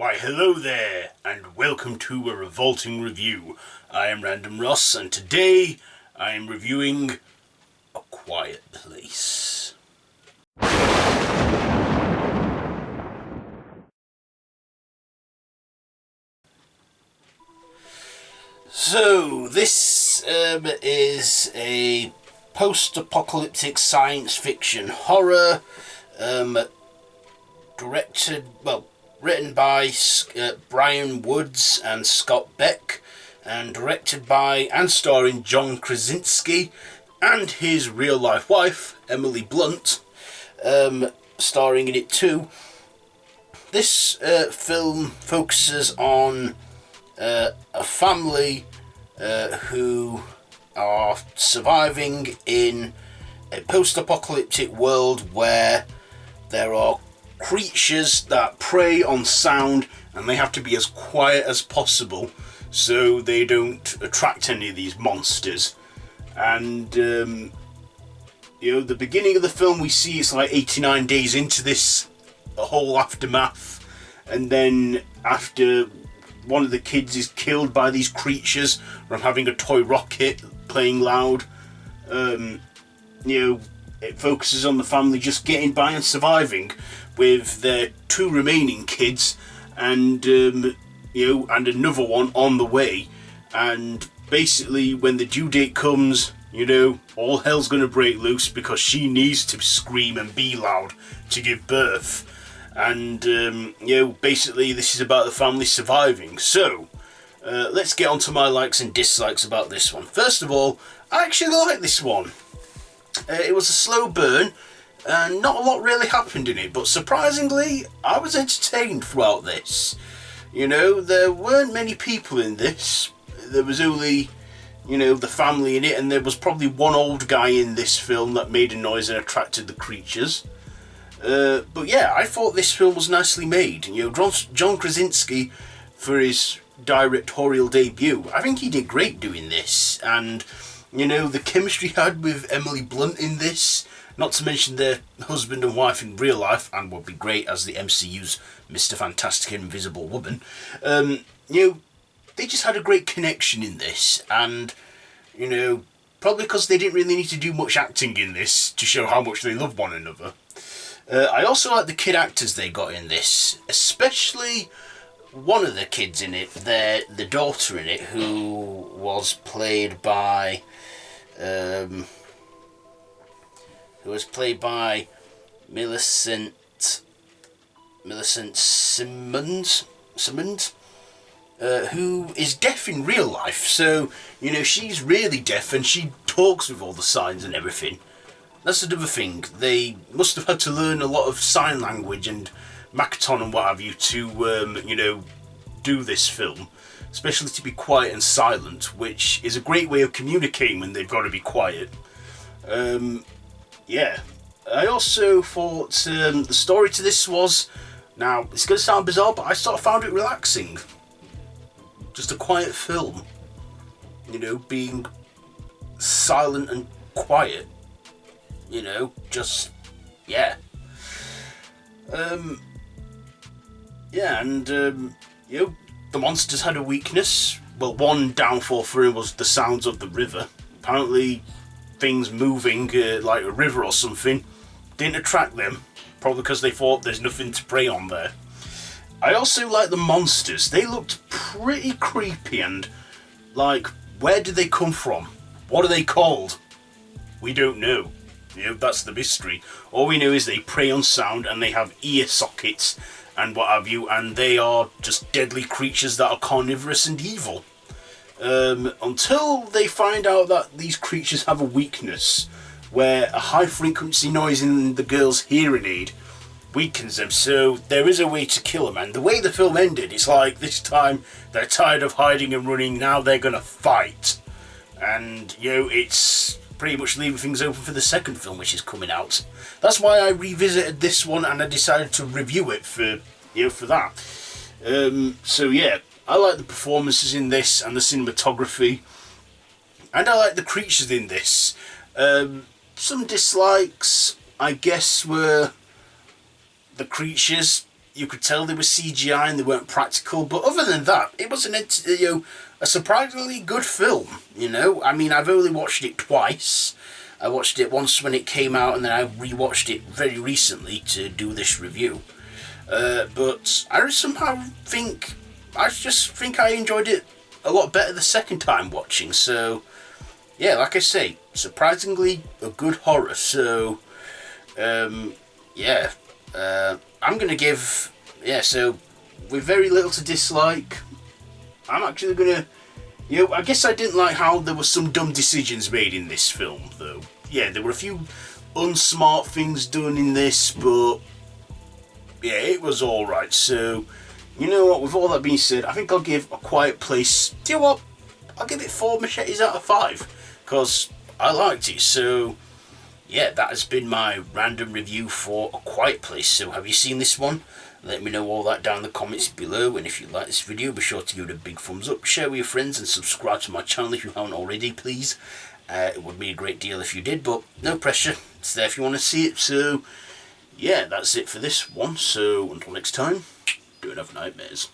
Why hello there, and welcome to a Revolting review. I am Random Ross, and today I am reviewing A Quiet Place. So, this is a post-apocalyptic science fiction horror, written by Brian Woods and Scott Beck, and directed by and starring John Krasinski and his real-life wife, Emily Blunt, starring in it too. This film focuses on a family who are surviving in a post-apocalyptic world where there are creatures that prey on sound, and they have to be as quiet as possible so they don't attract any of these monsters. And the beginning of the film, we see it's like 89 days into this whole aftermath, and then after one of the kids is killed by these creatures from having a toy rocket playing loud, it focuses on the family just getting by and surviving with their two remaining kids and and another one on the way. And basically when the due date comes, all hell's gonna break loose because she needs to scream and be loud to give birth. And basically this is about the family surviving. So let's get on to my likes and dislikes about this one. First of all, I actually like this one. It was a slow burn, and not a lot really happened in it, but surprisingly, I was entertained throughout this. There weren't many people in this. There was only, the family in it, and there was probably one old guy in this film that made a noise and attracted the creatures. But yeah, I thought this film was nicely made. John Krasinski, for his directorial debut, I think he did great doing this, and the chemistry he had with Emily Blunt in this, not to mention their husband and wife in real life, and would be great as the MCU's Mr. Fantastic and Invisible Woman. They just had a great connection in this, and probably because they didn't really need to do much acting in this to show how much they love one another. I also like the kid actors they got in this, especially one of the kids in it, the daughter in it, who was played by Millicent Simmons, who is deaf in real life. So she's really deaf, and she talks with all the signs and everything. That's another thing. They must have had to learn a lot of sign language and Makaton and what have you to do this film, especially to be quiet and silent, which is a great way of communicating when they've got to be quiet. I also thought the story to this was, now it's going to sound bizarre, but I sort of found it relaxing. Just a quiet film, being silent and quiet, the monsters had a weakness. Well, one downfall for him was the sounds of the river. Apparently things moving like a river or something didn't attract them, probably because they thought there's nothing to prey on there. I also like the monsters. They looked pretty creepy, and where did they come from? What are they called? We don't know. That's the mystery. All we know is they prey on sound, and they have ear sockets and what have you, and they are just deadly creatures that are carnivorous and evil. Until they find out that these creatures have a weakness, where a high frequency noise in the girl's hearing aid weakens them, so there is a way to kill them. And the way the film ended, it's like this time they're tired of hiding and running, now they're gonna fight. And it's pretty much leaving things open for the second film, which is coming out. That's why I revisited this one, and I decided to review it for that. I like the performances in this and the cinematography, and I like the creatures in this. Some dislikes, I guess, were the creatures. you could tell they were CGI and they weren't practical, but other than that, it was a surprisingly good film. I mean, I've only watched it twice. I watched it once when it came out, and then I rewatched it very recently to do this review. But I just think I enjoyed it a lot better the second time watching. So, yeah, like I say, surprisingly a good horror. So, I'm going to give, so with very little to dislike, I'm actually going to, I guess I didn't like how there were some dumb decisions made in this film, though. Yeah, there were a few unsmart things done in this, but yeah, it was alright. So, you know what, with all that being said, I think I'll give A Quiet Place, do you know what, I'll give it 4 machetes out of 5, because I liked it. So, yeah, that has been my random review for A Quiet Place. So, have you seen this one? Let me know all that down in the comments below, and if you like this video, be sure to give it a big thumbs up, share with your friends, and subscribe to my channel if you haven't already, please. It would be a great deal if you did, but no pressure. It's there if you want to see it. So, yeah, that's it for this one. So, until next time, don't have nightmares.